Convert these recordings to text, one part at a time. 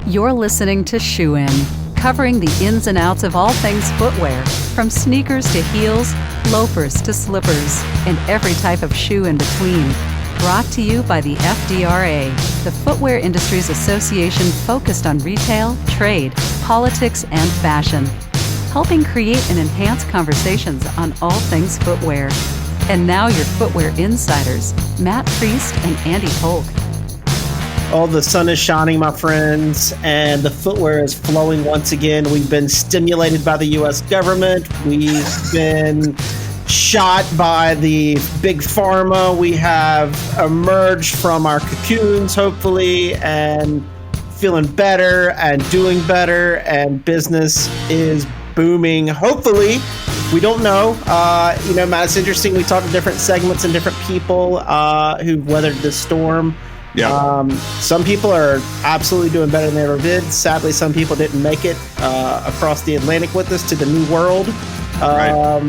You're listening to Shoe In, covering the ins and outs of all things footwear, from sneakers to heels, loafers to slippers, and every type of shoe in between. Brought to you by the FDRA, the Footwear Industries Association focused on retail, trade, politics, and fashion, helping create and enhance conversations on all things footwear. And now your footwear insiders, Matt Priest and Andy Polk. Oh, the sun is shining, my friends, and the footwear is flowing once again. We've been stimulated by the U.S. government. We've been shot by the big pharma. We have emerged from our cocoons, hopefully, and feeling better and doing better, and business is booming. Hopefully, we don't know. Matt, it's interesting. We talk to different segments and different people who've weathered this storm. Yeah. Some people are absolutely doing better than they ever did. Sadly, some people didn't make it across the Atlantic with us to the new world. Right.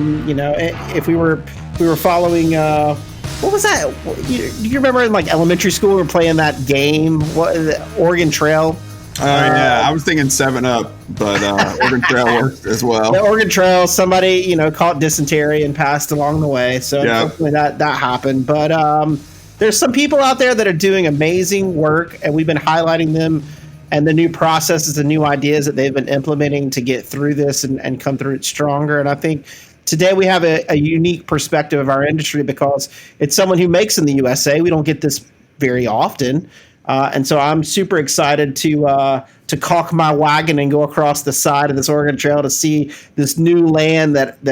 If we were following, what was that? Do you remember in like elementary school we were playing that game? What is it? Oregon Trail? Yeah, I was thinking 7-Up, but Oregon Trail worked as well. The Oregon Trail, somebody caught dysentery and passed along the way. So hopefully that happened. But there's some people out there that are doing amazing work, and we've been highlighting them and the new processes and new ideas that they've been implementing to get through this and come through it stronger. And I think today we have a unique perspective of our industry because it's someone who makes in the USA. We don't get this very often. And so I'm super excited to caulk my wagon and go across the side of this Oregon Trail to see this new land that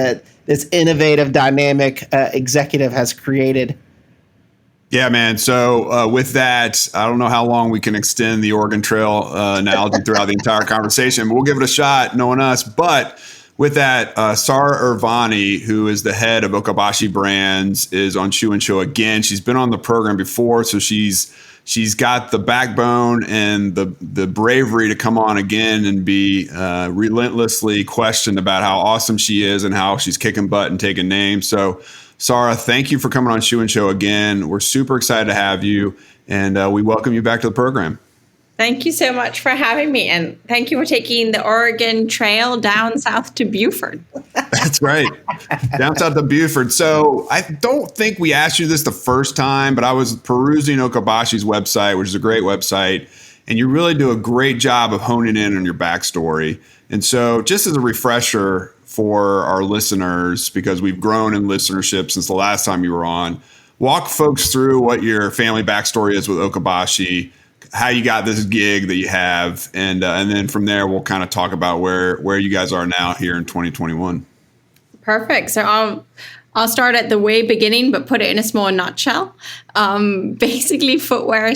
this innovative, dynamic executive has created. Yeah, man. So with that, I don't know how long we can extend the Oregon Trail analogy throughout the entire conversation, but we'll give it a shot, knowing us. But with that, Sara Irvani, who is the head of Okabashi Brands, is on Shoe and Show again. She's been on the program before, so she's got the backbone and the bravery to come on again and be relentlessly questioned about how awesome she is and how she's kicking butt and taking names. So, Sara, thank you for coming on Shoe and Show again. We're super excited to have you, and we welcome you back to the program. Thank you so much for having me, and thank you for taking the Oregon Trail down south to Beaufort. That's right. Down south to Beaufort. So I don't think we asked you this the first time, but I was perusing Okabashi's website, which is a great website, and you really do a great job of honing in on your backstory. And so just as a refresher for our listeners, because we've grown in listenership since the last time you were on, walk folks through what your family backstory is with Okabashi, how you got this gig that you have, and then from there we'll kind of talk about where you guys are now here in 2021. Perfect. So I'll start at the way beginning, but put it in a small nutshell. Basically, footwear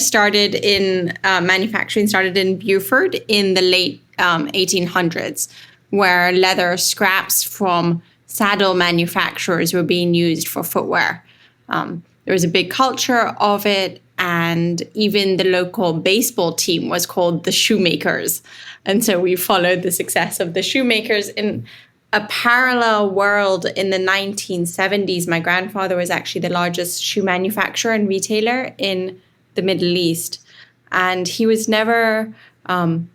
manufacturing started in Beaufort in the late 1800s, where leather scraps from saddle manufacturers were being used for footwear. There was a big culture of it, and even the local baseball team was called the Shoemakers. And so we followed the success of the Shoemakers. In a parallel world in the 1970s, my grandfather was actually the largest shoe manufacturer and retailer in the Middle East. And he was never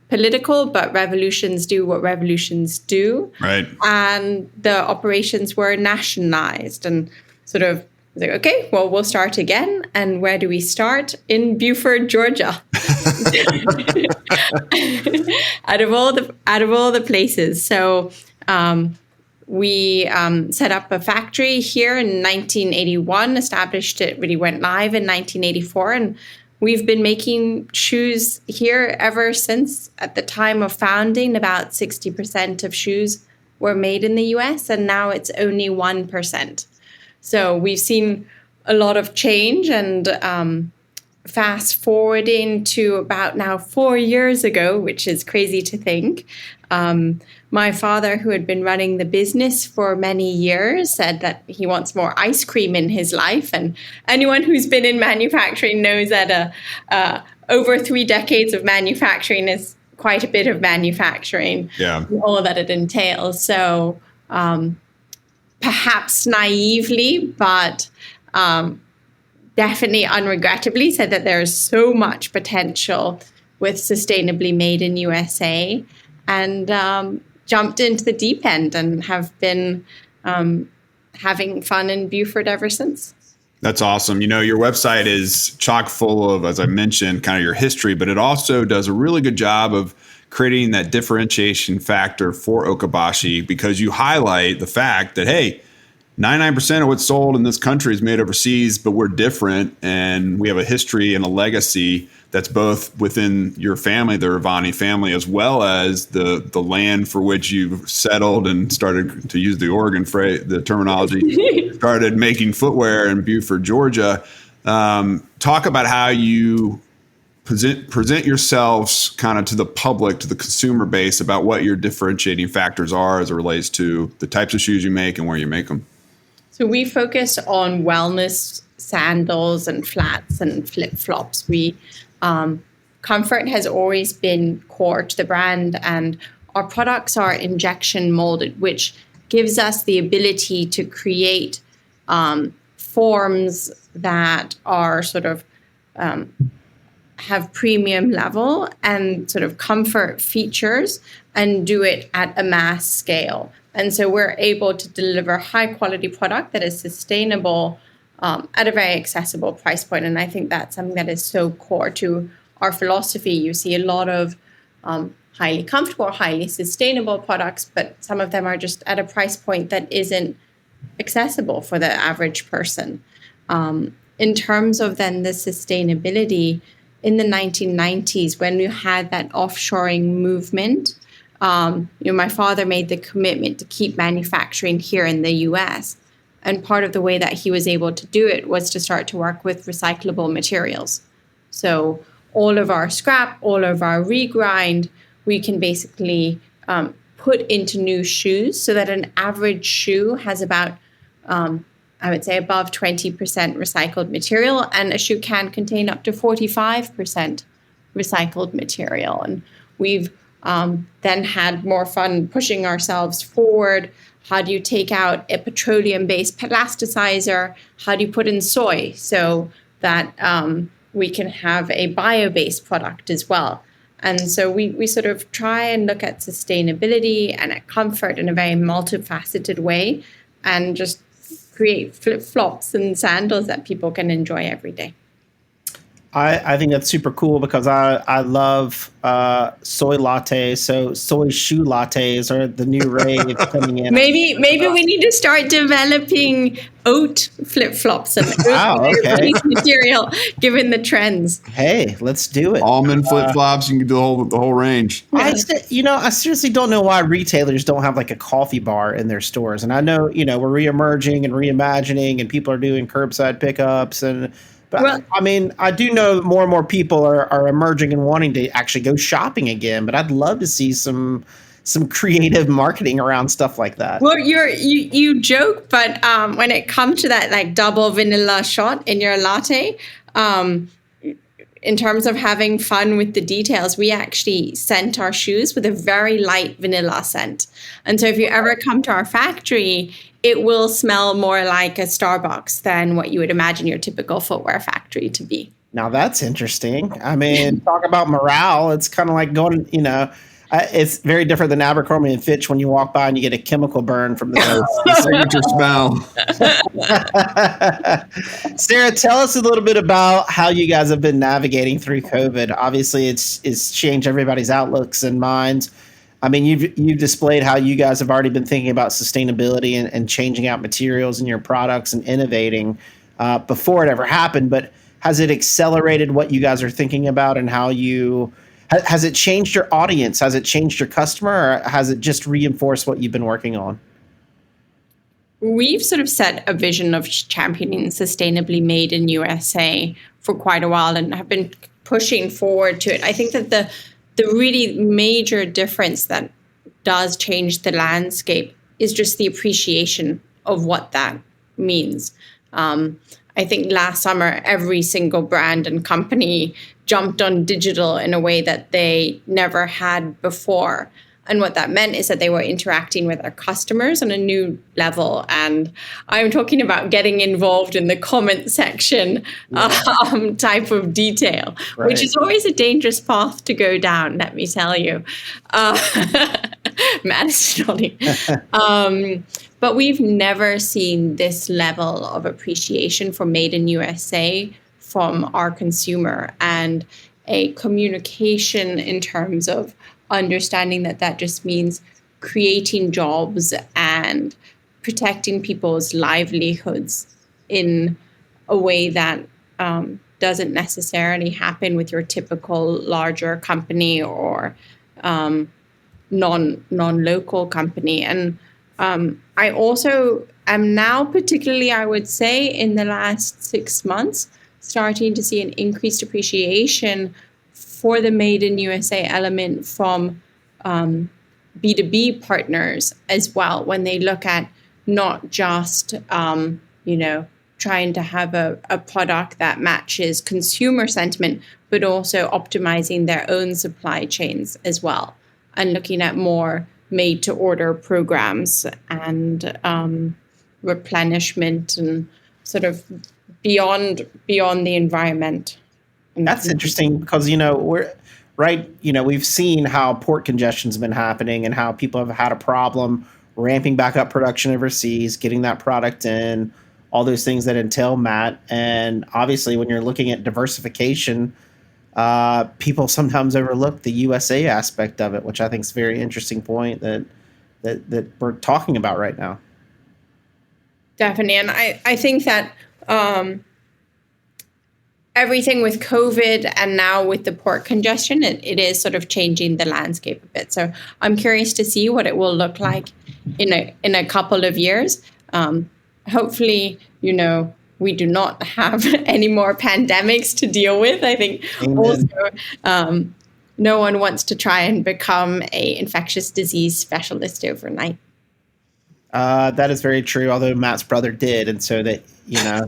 political, but revolutions do what revolutions do. Right. And the operations were nationalized and sort of like, okay, well, we'll start again. And where do we start? In Beaufort, Georgia. out of all the places. So we set up a factory here in 1981, established it, really went live in 1984. And we've been making shoes here ever since. At the time of founding, about 60% of shoes were made in the US, and now it's only 1%. So we've seen a lot of change, and fast forwarding to about now 4 years ago, which is crazy to think, my father, who had been running the business for many years, said that he wants more ice cream in his life. And anyone who's been in manufacturing knows that over 3 decades of manufacturing is quite a bit of manufacturing, all that it entails. So perhaps naively, but definitely unregrettably, said that there's so much potential with sustainably made in USA, and jumped into the deep end and have been having fun in Beaufort ever since. That's awesome. Your website is chock full of, as I mentioned, kind of your history, but it also does a really good job of creating that differentiation factor for Okabashi, because you highlight the fact that, hey, 99% of what's sold in this country is made overseas, but we're different, and we have a history and a legacy that's both within your family, the Irvani family, as well as the land for which you've settled and started, to use the Oregon phrase, the terminology, started making footwear in Beaufort, Georgia. Talk about how you present yourselves kind of to the public, to the consumer base, about what your differentiating factors are as it relates to the types of shoes you make and where you make them. So we focus on wellness sandals and flats and flip-flops. Comfort has always been core to the brand, and our products are injection molded, which gives us the ability to create forms that are sort of have premium level and sort of comfort features, and do it at a mass scale. And so we're able to deliver high quality product that is sustainable at a very accessible price point. And I think that's something that is so core to our philosophy. You see a lot of highly comfortable, highly sustainable products, but some of them are just at a price point that isn't accessible for the average person. In terms of then the sustainability, in the 1990s, when we had that offshoring movement, my father made the commitment to keep manufacturing here in the US. And part of the way that he was able to do it was to start to work with recyclable materials. So all of our scrap, all of our regrind, we can basically put into new shoes, so that an average shoe has about, I would say, above 20% recycled material, and a shoe can contain up to 45% recycled material. And we've then had more fun pushing ourselves forward. How do you take out a petroleum-based plasticizer? How do you put in soy so that we can have a bio-based product as well? And so we sort of try and look at sustainability and at comfort in a very multifaceted way, and just create flip-flops and sandals that people can enjoy every day. I think that's super cool, because I love soy lattes. So soy shoe lattes are the new rave coming in. Maybe we need to start developing oat flip-flops and oat material, given the trends. Hey, let's do it. Almond flip-flops, you can do the whole range. I seriously don't know why retailers don't have like a coffee bar in their stores. And I know, we're re-emerging and reimagining, and people are doing curbside pickups But I mean, I do know more and more people are emerging and wanting to actually go shopping again. But I'd love to see some creative marketing around stuff like that. Well, you joke, but when it comes to that like double vanilla shot in your latte, in terms of having fun with the details, we actually scent our shoes with a very light vanilla scent. And so if you ever come to our factory, it will smell more like a Starbucks than what you would imagine your typical footwear factory to be. Now that's interesting. I mean, talk about morale. It's kind of like going, it's very different than Abercrombie and Fitch when you walk by and you get a chemical burn from the signature smell. Sara, tell us a little bit about how you guys have been navigating through COVID. Obviously, it's changed everybody's outlooks and minds. I mean, you've displayed how you guys have already been thinking about sustainability and changing out materials in your products and innovating before it ever happened. But has it accelerated what you guys are thinking about, and how has it changed your audience? Has it changed your customer, or has it just reinforced what you've been working on? We've sort of set a vision of championing sustainably made in USA for quite a while, and have been pushing forward to it. I think that the really major difference that does change the landscape is just the appreciation of what that means. I think last summer, every single brand and company jumped on digital in a way that they never had before. And what that meant is that they were interacting with their customers on a new level. And I'm talking about getting involved in the comment section type of detail, which is always a dangerous path to go down, let me tell you. Matt is nodding. But we've never seen this level of appreciation for Made in USA from our consumer, and a communication in terms of understanding that just means creating jobs and protecting people's livelihoods in a way that doesn't necessarily happen with your typical larger company or non-local company. And I also am now, particularly, I would say, in the last 6 months, starting to see an increased appreciation for the Made in USA element from B2B partners as well, when they look at not just, trying to have a product that matches consumer sentiment, but also optimizing their own supply chains as well, and looking at more made-to-order programs and replenishment and sort of beyond the environment. That's interesting because, we've seen how port congestion's been happening and how people have had a problem ramping back up production overseas, getting that product in, all those things that entail, Matt. And obviously, when you're looking at diversification, people sometimes overlook the USA aspect of it, which I think is a very interesting point that we're talking about right now. Definitely. And I think that everything with COVID and now with the port congestion, it is sort of changing the landscape a bit. So I'm curious to see what it will look like in a couple of years. Hopefully, we do not have any more pandemics to deal with. I think also no one wants to try and become a infectious disease specialist overnight. That is very true. Although Matt's brother did, and so that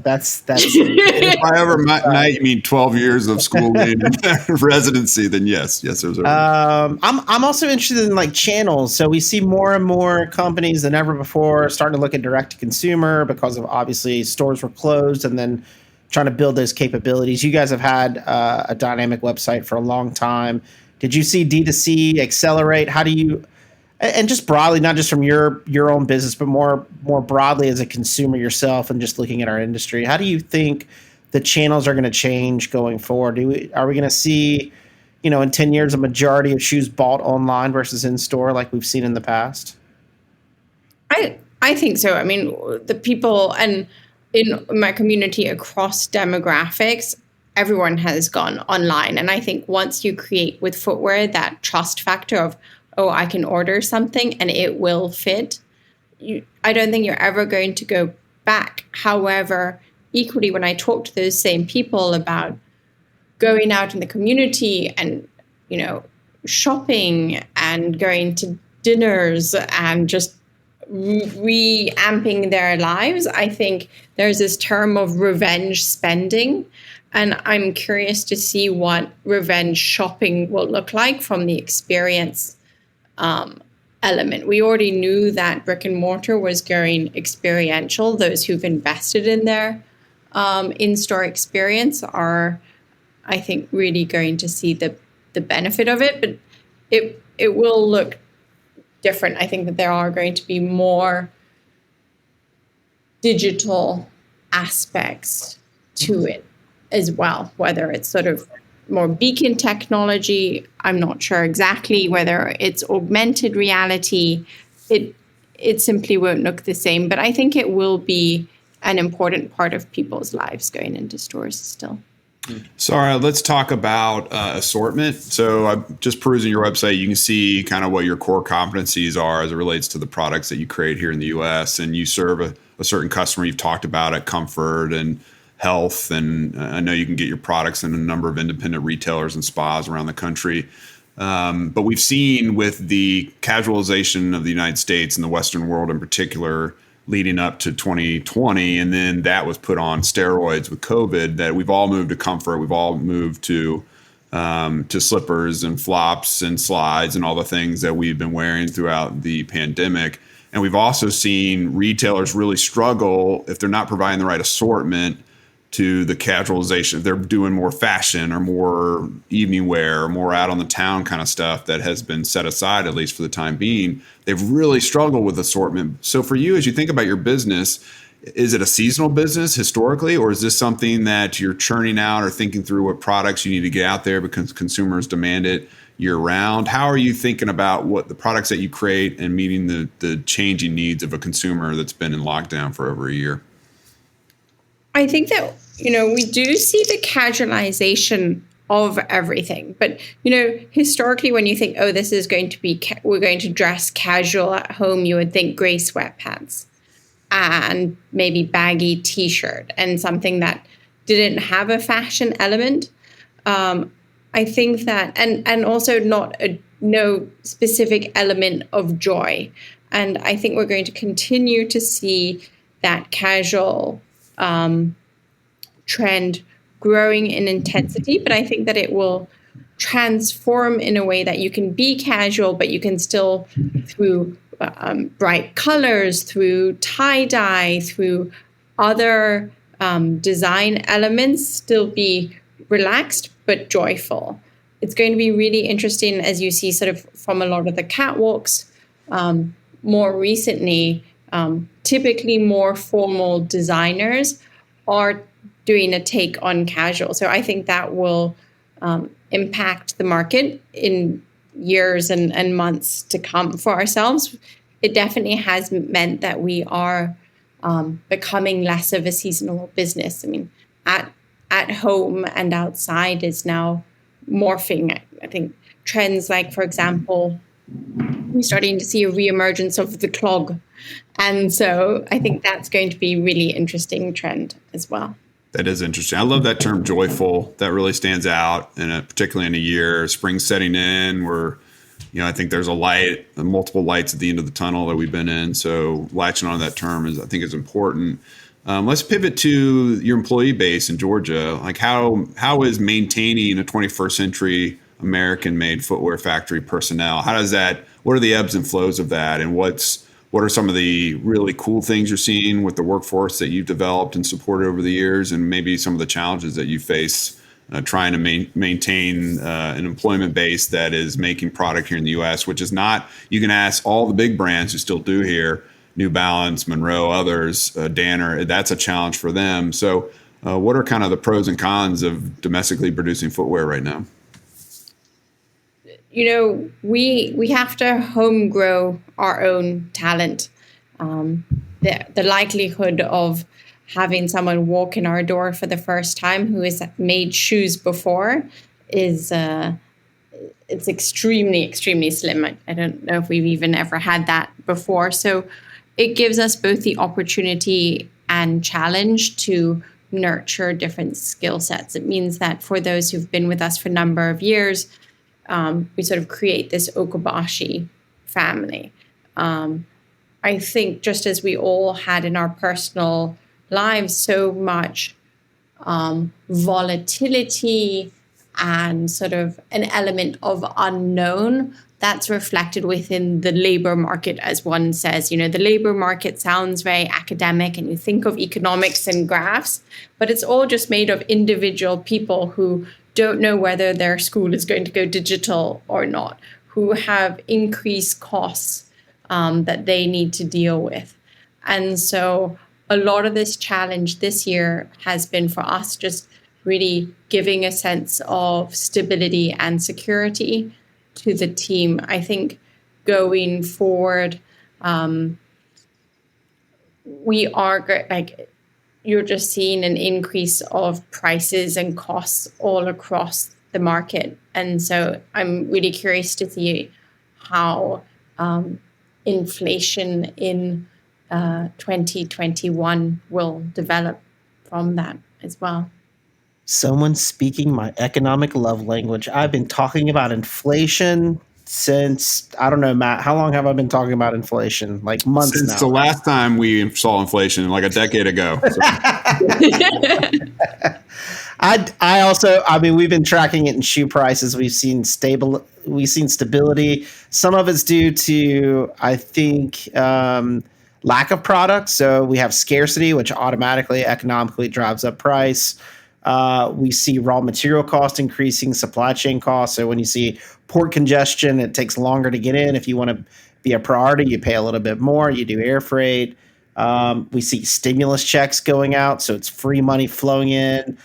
that's. If I ever might mean 12 years of schooling and residency, then yes, there's. I'm also interested in channels. So we see more and more companies than ever before starting to look at direct to consumer because of obviously stores were closed, and then trying to build those capabilities. You guys have had a dynamic website for a long time. Did you see D2C accelerate? How do you? And just broadly, not just from your own business, but more broadly as a consumer yourself, and just looking at our industry, how do you think the channels are going to change going forward? Are we going to see, in 10 years, a majority of shoes bought online versus in store like we've seen in the past? I think so. I mean, the people and in my community across demographics, everyone has gone online. And I think once you create with footwear that trust factor of, oh, I can order something and it will fit, I don't think you're ever going to go back. However, equally, when I talk to those same people about going out in the community and, shopping and going to dinners and just reamping their lives, I think there's this term of revenge spending. And I'm curious to see what revenge shopping will look like from the experience element. We already knew that brick and mortar was going experiential. Those who've invested in their in-store experience are, I think, really going to see the benefit of it. But it will look different. I think that there are going to be more digital aspects to it as well, whether it's sort of more beacon technology. I'm not sure exactly whether it's augmented reality. It simply won't look the same, but I think it will be an important part of people's lives going into stores still. Sara, let's talk about assortment. So I'm just perusing your website. You can see kind of what your core competencies are as it relates to the products that you create here in the U.S. And you serve a certain customer you've talked about at Comfort and Health. And I know you can get your products in a number of independent retailers and spas around the country. But we've seen with the casualization of the United States and the Western world in particular, leading up to 2020, and then that was put on steroids with COVID, that we've all moved to comfort. We've all moved to to slippers and flops and slides and all the things that we've been wearing throughout the pandemic. And we've also seen retailers really struggle if they're not providing the right assortment to the casualization. If they're doing more fashion or more evening wear or more out on the town kind of stuff that has been set aside, at least for the time being, they've really struggled with assortment. So for you, as you think about your business, is it a seasonal business historically, or is this something that you're churning out or thinking through what products you need to get out there because consumers demand it year round? How are you thinking about what the products that you create and meeting the changing needs of a consumer that's been in lockdown for over a year? I think that, we do see the casualization of everything. But, historically, when you think, oh, this is going to be, we're going to dress casual at home, you would think gray sweatpants and maybe baggy t-shirt and something that didn't have a fashion element. I think that, and also no specific element of joy. And I think we're going to continue to see that casual trend growing in intensity, but I think that it will transform in a way that you can be casual, but you can still, through bright colors, through tie-dye, through other design elements, still be relaxed but joyful. It's going to be really interesting as you see sort of from a lot of the catwalks more recently. Typically more formal designers are doing a take on casual. So I think that will impact the market in years and months to come for ourselves. It definitely has meant that we are becoming less of a seasonal business. I mean, at home and outside is now morphing. I think trends like, for example, we're starting to see a reemergence of the clog. And so I think that's going to be a really interesting trend as well. That is interesting. I love that term joyful. That really stands out, and particularly in a year, spring setting in, where I think there's multiple lights at the end of the tunnel that we've been in. So latching on that term I think is important. Let's pivot to your employee base in Georgia. Like how is maintaining a 21st century American-made footwear factory personnel? What are the ebbs and flows of that, and what are some of the really cool things you're seeing with the workforce that you've developed and supported over the years, and maybe some of the challenges that you face trying to maintain an employment base that is making product here in the U.S., which is not, you can ask all the big brands who still do here, New Balance, Monroe, others, Danner, that's a challenge for them. So what are kind of the pros and cons of domestically producing footwear right now? We have to home grow our own talent. The likelihood of having someone walk in our door for the first time who has made shoes before is it's extremely, extremely slim. I don't know if we've even ever had that before. So it gives us both the opportunity and challenge to nurture different skill sets. It means that for those who've been with us for a number of years, we sort of create this Okabashi family. I think just as we all had in our personal lives so much volatility and sort of an element of unknown, that's reflected within the labor market, as one says. The labor market sounds very academic and you think of economics and graphs, but it's all just made of individual people who don't know whether their school is going to go digital or not, who have increased costs that they need to deal with. And so a lot of this challenge this year has been for us just really giving a sense of stability and security to the team. I think going forward, we are you're just seeing an increase of prices and costs all across the market. And so I'm really curious to see how inflation in 2021 will develop from that as well. Someone speaking my economic love language. I've been talking about inflation since, I don't know, Matt, how long have I been talking about inflation? Like months Since now. the last time we saw inflation, like a decade ago. So. I mean, we've been tracking it in shoe prices. We've seen stability. Some of it's due to, I think, lack of product. So we have scarcity, which automatically economically drives up price. We see raw material cost increasing, supply chain costs. So when you see port congestion, it takes longer to get in. If you want to be a priority, you pay a little bit more. You do air freight. We see stimulus checks going out, so it's free money flowing in.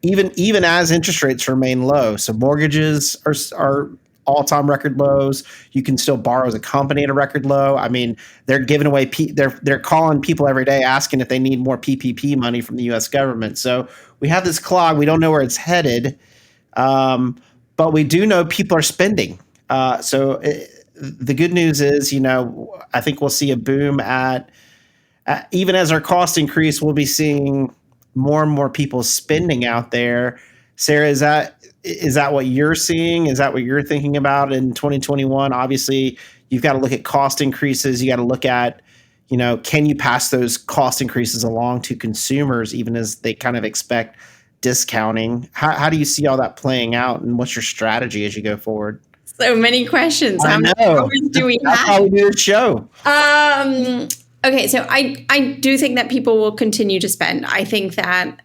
Even as interest rates remain low, so mortgages are all-time record lows. You can still borrow as a company at a record low. I mean, they're giving away. They're calling people every day asking if they need more PPP money from the U.S. government. So we have this clog. We don't know where it's headed, but we do know people are spending. The good news is, I think we'll see a boom even as our costs increase. We'll be seeing more and more people spending out there. Sarah, is that what you're seeing? Is that what you're thinking about in 2021? Obviously, you've got to look at cost increases. You got to look at, can you pass those cost increases along to consumers, even as they kind of expect discounting? How do you see all that playing out, and what's your strategy as you go forward? So many questions. I know. How many do we have? That's how we do the show. Okay, so I do think that people will continue to spend. I think that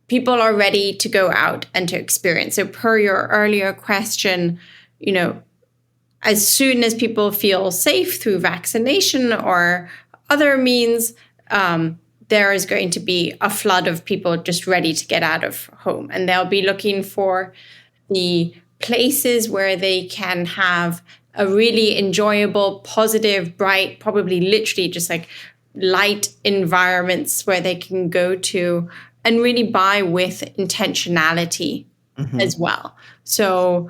people are ready to go out and to experience. So per your earlier question, as soon as people feel safe through vaccination or other means, there is going to be a flood of people just ready to get out of home. And they'll be looking for the places where they can have a really enjoyable, positive, bright, probably literally just like light environments where they can go to and really buy with intentionality as well. So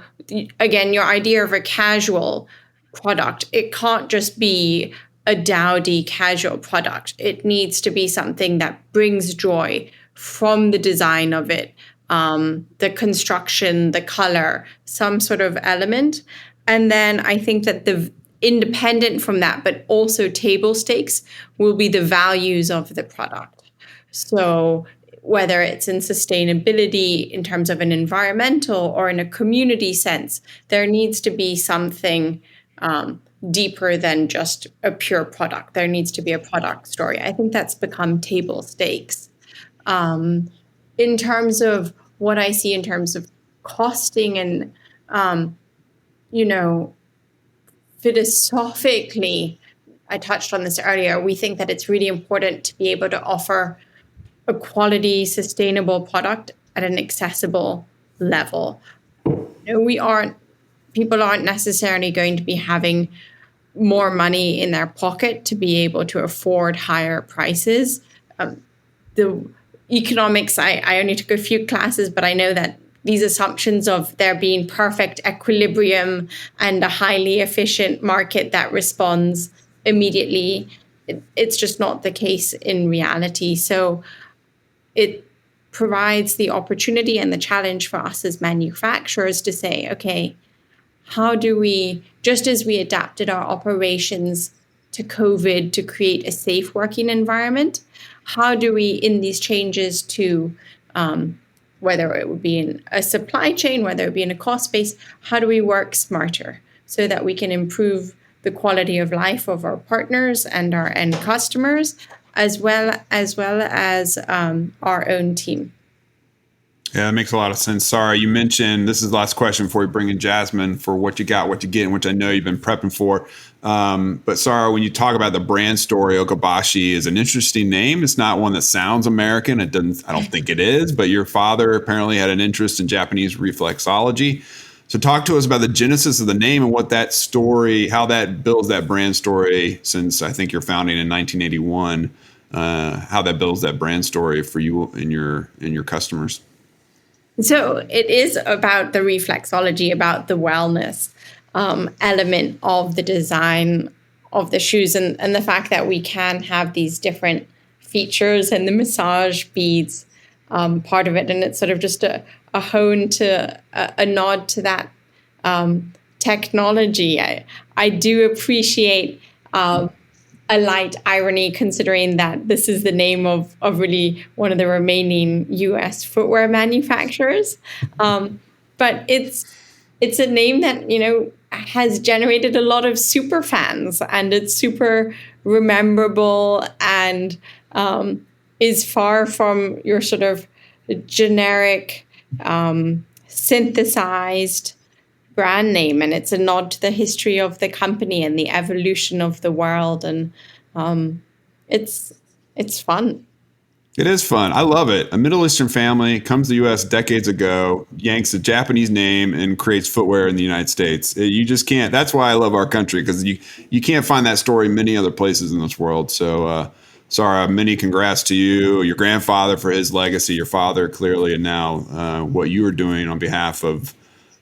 again, your idea of a casual product, it can't just be a dowdy casual product. It needs to be something that brings joy from the design of it, the construction, the color, some sort of element. And then I think that the independent from that, but also table stakes, will be the values of the product. So whether it's in sustainability in terms of an environmental or in a community sense, there needs to be something deeper than just a pure product. There needs to be a product story. I think that's become table stakes. In terms of what I see in terms of costing and, philosophically, I touched on this earlier, we think that it's really important to be able to offer a quality, sustainable product at an accessible level. People aren't necessarily going to be having more money in their pocket to be able to afford higher prices. The economics, I only took a few classes, but I know that these assumptions of there being perfect equilibrium and a highly efficient market that responds immediately, it's just not the case in reality. So it provides the opportunity and the challenge for us as manufacturers to say, okay, how do we, just as we adapted our operations to COVID to create a safe working environment, how do we, in these changes to whether it would be in a supply chain, whether it be in a cost base, how do we work smarter so that we can improve the quality of life of our partners and our end customers, as well as our own team? Yeah, that makes a lot of sense. Sara, you mentioned, this is the last question before we bring in Jasmine for what you got, what you get, which I know you've been prepping for. But Sara, when you talk about the brand story, Okabashi is an interesting name. It's not one that sounds American. I don't think it is, but your father apparently had an interest in Japanese reflexology. So talk to us about the genesis of the name and what that story, how that builds that brand story since I think you're founding in 1981, how that builds that brand story for you and your customers. So it is about the reflexology, about the wellness element of the design of the shoes and the fact that we can have these different features and the massage beads part of it. And it's sort of just a hone to a nod to that technology. I do appreciate a light irony, considering that this is the name of really one of the remaining U.S. footwear manufacturers. But it's a name that, has generated a lot of super fans, and it's super rememberable, and is far from your sort of generic synthesized brand name. And it's a nod to the history of the company and the evolution of the world. And it's fun. It is fun. I love it. A Middle Eastern family comes to the U.S. decades ago, yanks a Japanese name, and creates footwear in the United States. You just can't. That's why I love our country, because you can't find that story many other places in this world. So, Sara, many congrats to you, your grandfather for his legacy, your father clearly, and now what you are doing on behalf of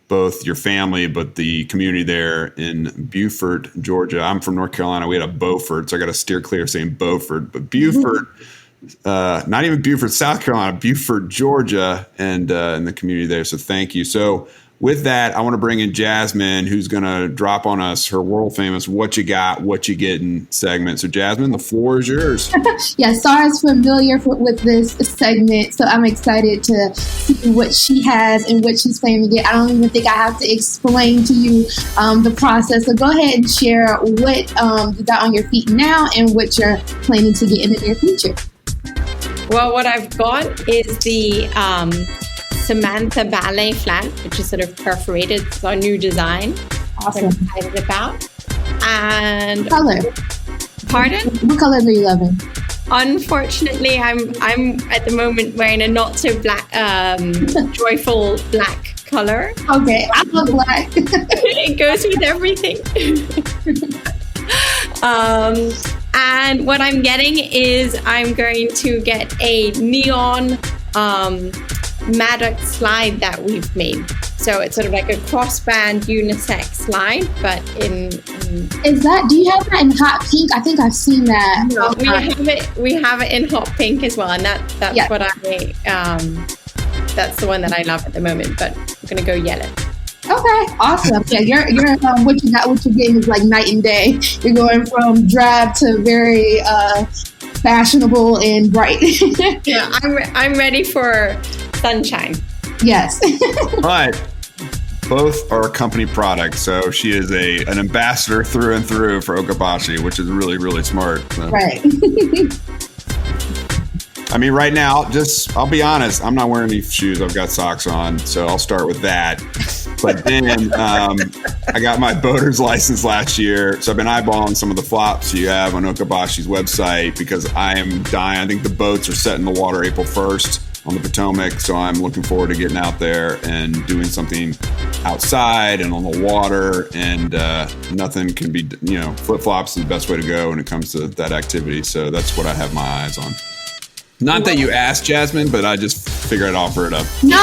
both your family, but the community there in Beaufort, Georgia. I'm from North Carolina. We had a Beaufort, so I got to steer clear of saying Beaufort, but Beaufort. Not even Beaufort, South Carolina, Beaufort, Georgia, and the community there. So thank you. So with that, I want to bring in Jasmine, who's going to drop on us her world famous "What You Got, What You Getting" segment. So Jasmine, the floor is yours. Yeah, Sara's familiar with this segment, so I'm excited to see what she has and what she's planning to get. I don't even think I have to explain to you the process. So go ahead and share what you got on your feet now and what you're planning to get in the near future. Well, what I've got is the Samantha Ballet flat, which is sort of perforated. It's our new design. Awesome. I'm excited about. And Color. Pardon? What color are you loving? Unfortunately, I'm at the moment wearing a not so black, joyful black color. Okay, I love black. It goes with everything. And what I'm getting is I'm going to get a neon Maddox slide that we've made. So it's sort of like a crossband unisex slide, but in do you have that in hot pink? I think I've seen that. No, we have it in hot pink as well, and that's what that's the one that I love at the moment, but I'm gonna go yellow. Okay, awesome. Yeah, you're what you got, what you're getting is like night and day. You're going from drab to very fashionable and bright. Yeah, I'm ready for sunshine. Yes. But both are company products, so she is an ambassador through and through for Okabashi, which is really, really smart. So. Right. I mean, right now, I'll be honest, I'm not wearing any shoes. I've got socks on, so I'll start with that. But then I got my boater's license last year, so I've been eyeballing some of the flops you have on Okabashi's website because I am dying. I think the boats are set in the water April 1st on the Potomac, so I'm looking forward to getting out there and doing something outside and on the water, and nothing can be, flip-flops is the best way to go when it comes to that activity, so that's what I have my eyes on. Not that you asked, Jasmine, but I just figured I'd offer it up. No.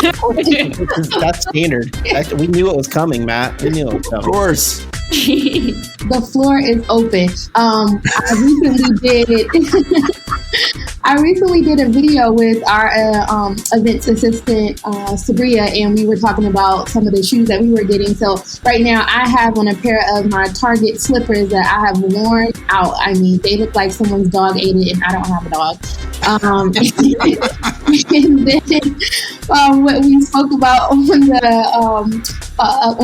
That's standard. We knew it was coming, Matt. We knew it was coming. Of course. The floor is open. I recently did a video with our events assistant, Sabria, and we were talking about some of the shoes that we were getting. So right now I have on a pair of my Target slippers that I have worn out. I mean, they look like someone's dog ate it, and I don't have a dog. And then what we spoke about on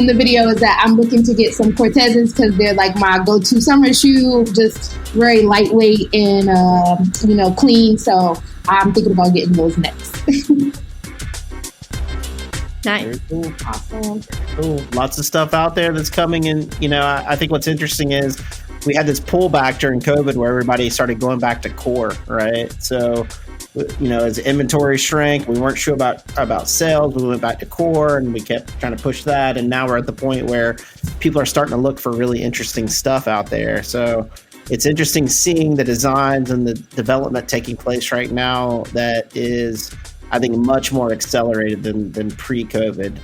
the video is that I'm looking to get some Cortezes because they're like my go-to summer shoe, just very lightweight and clean. So I'm thinking about getting those next. Nice. Very cool. Awesome. Cool. Lots of stuff out there that's coming in. I think what's interesting is we had this pullback during COVID where everybody started going back to core, right? So, as inventory shrank, we weren't sure about sales. We went back to core and we kept trying to push that. And now we're at the point where people are starting to look for really interesting stuff out there. So it's interesting seeing the designs and the development taking place right now that is, I think, much more accelerated than pre-COVID.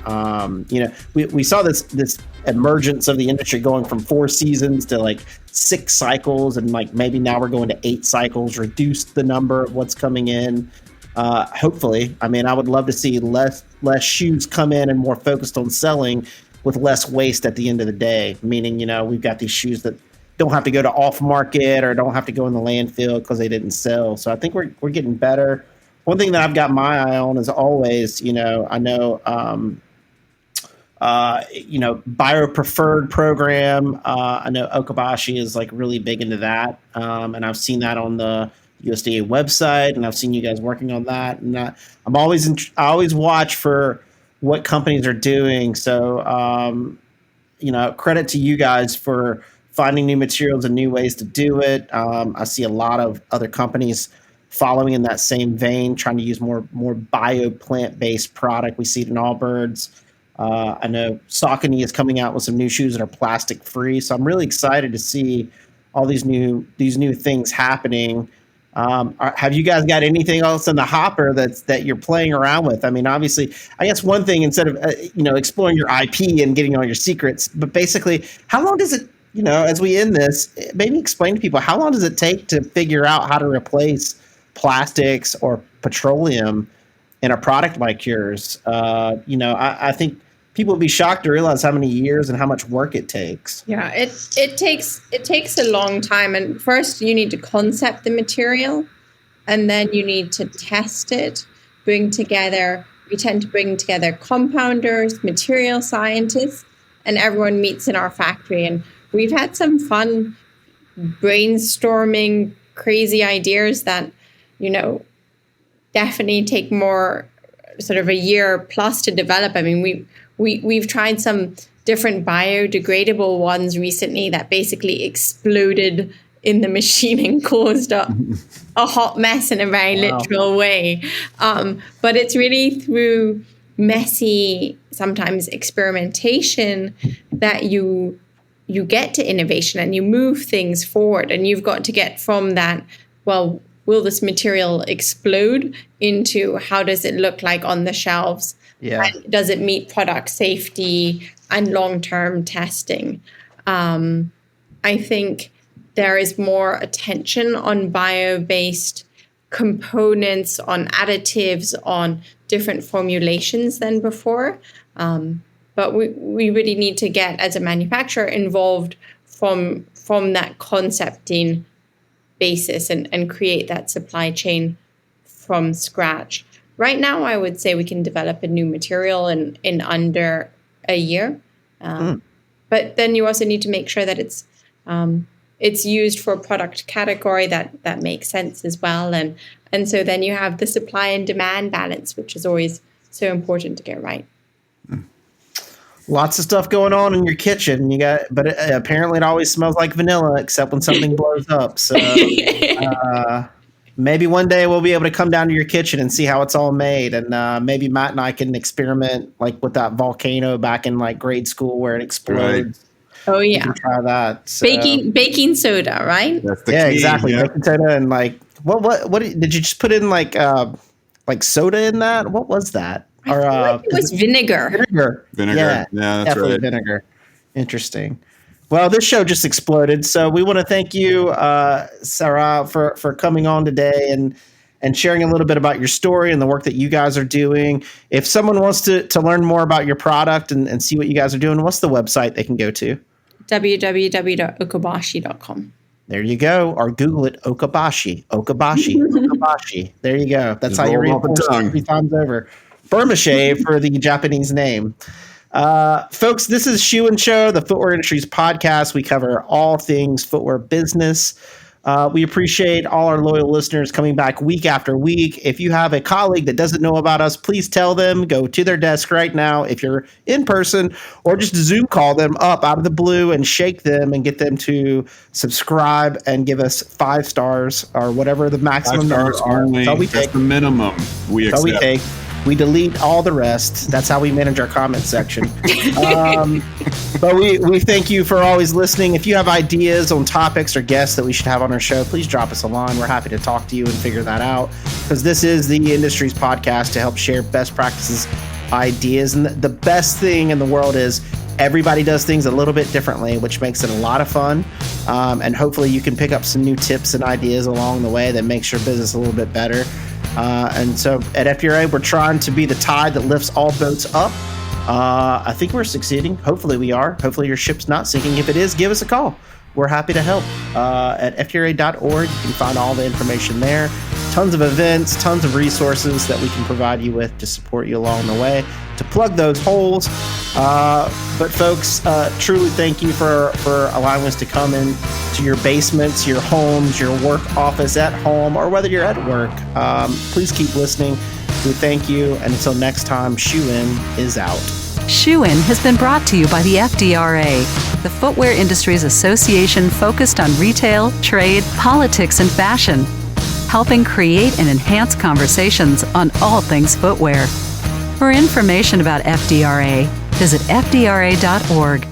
We saw this emergence of the industry going from 4 seasons to like 6 cycles, and like maybe now we're going to 8 cycles, reduced the number of what's coming in. Hopefully, I mean, I would love to see less shoes come in and more focused on selling with less waste at the end of the day. Meaning, we've got these shoes that don't have to go to off market or don't have to go in the landfill because they didn't sell. So I think we're getting better. One thing that I've got my eye on is always, I know, bio-preferred program. I know Okabashi is like really big into that. And I've seen that on the USDA website, and I've seen you guys working on that. And I always watch for what companies are doing. So, credit to you guys for finding new materials and new ways to do it. I see a lot of other companies following in that same vein, trying to use more bio plant-based product. We see it in Allbirds. I know Saucony is coming out with some new shoes that are plastic free. So I'm really excited to see all these new things happening. Have you guys got anything else in the hopper that you're playing around with? I mean, obviously, I guess one thing, instead of exploring your IP and getting all your secrets, but basically, how long does it, as we end this, maybe explain to people, how long does it take to figure out how to replace plastics or petroleum in a product like yours? I think people would be shocked to realize how many years and how much work it takes. Yeah, it takes a long time. And first you need to concept the material, and then you need to test it, we tend to bring together compounders, material scientists, and everyone meets in our factory. And we've had some fun brainstorming crazy ideas that, definitely take more sort of a year plus to develop. I mean, we've tried some different biodegradable ones recently that basically exploded in the machine and caused a hot mess in a very literal way. But it's really through messy, sometimes experimentation, that you get to innovation and you move things forward. And you've got to get from that, well, will this material explode, into how does it look like on the shelves? Yeah. And does it meet product safety and long-term testing? I think there is more attention on bio-based components, on additives, on different formulations than before. But we really need to get, as a manufacturer, involved from that concepting basis and create that supply chain from scratch. Right now, I would say we can develop a new material in under a year. But then you also need to make sure that it's used for a product category that makes sense as well. And so then you have the supply and demand balance, which is always so important to get right. Lots of stuff going on in your kitchen. But apparently it always smells like vanilla, except when something blows up. So maybe one day we'll be able to come down to your kitchen and see how it's all made. And maybe Matt and I can experiment like with that volcano back in like grade school where it explodes. Right. Oh yeah, try that. So, baking soda, right? That's the key, exactly. Yeah. Baking soda and like what did you just put in like soda in that? What was that? Or it was vinegar. Vinegar. Yeah, that's right. Vinegar. Interesting. Well, this show just exploded, so we want to thank you, Sara, for coming on today and sharing a little bit about your story and the work that you guys are doing. If someone wants to learn more about your product and see what you guys are doing, what's the website they can go to? www.okabashi.com. There you go. Or Google it, Okabashi. Okabashi. There you go. That's how you read it 3 times over. Burma-shave for the Japanese name. Folks, this is Shoe and Show, the Footwear Industries podcast. We cover all things footwear business. We appreciate all our loyal listeners coming back week after week. If you have a colleague that doesn't know about us, please tell them. Go to their desk right now if you're in person, or just Zoom call them up out of the blue and shake them and get them to subscribe and give us 5 stars or whatever the maximum numbers are. That's the minimum we accept. That's all we take. We delete all the rest. That's how we manage our comment section. But we thank you for always listening. If you have ideas on topics or guests that we should have on our show, please drop us a line. We're happy to talk to you and figure that out, because this is the industry's podcast to help share best practices, ideas. And the best thing in the world is everybody does things a little bit differently, which makes it a lot of fun. And hopefully you can pick up some new tips and ideas along the way that makes your business a little bit better. And so at FDRA, we're trying to be the tide that lifts all boats up. I think we're succeeding. Hopefully we are. Hopefully your ship's not sinking. If it is, give us a call. We're happy to help. At FDRA.org, you can find all the information there. Tons of events, tons of resources that we can provide you with to support you along the way, to plug those holes. But folks, truly thank you for allowing us to come in to your basements, your homes, your work office at home, or whether you're at work. Please keep listening. We thank you. And until next time, Shoe In is out. Shoe In has been brought to you by the FDRA, the Footwear Industries Association focused on retail, trade, politics, and fashion, helping create and enhance conversations on all things footwear. For information about FDRA, visit fdra.org.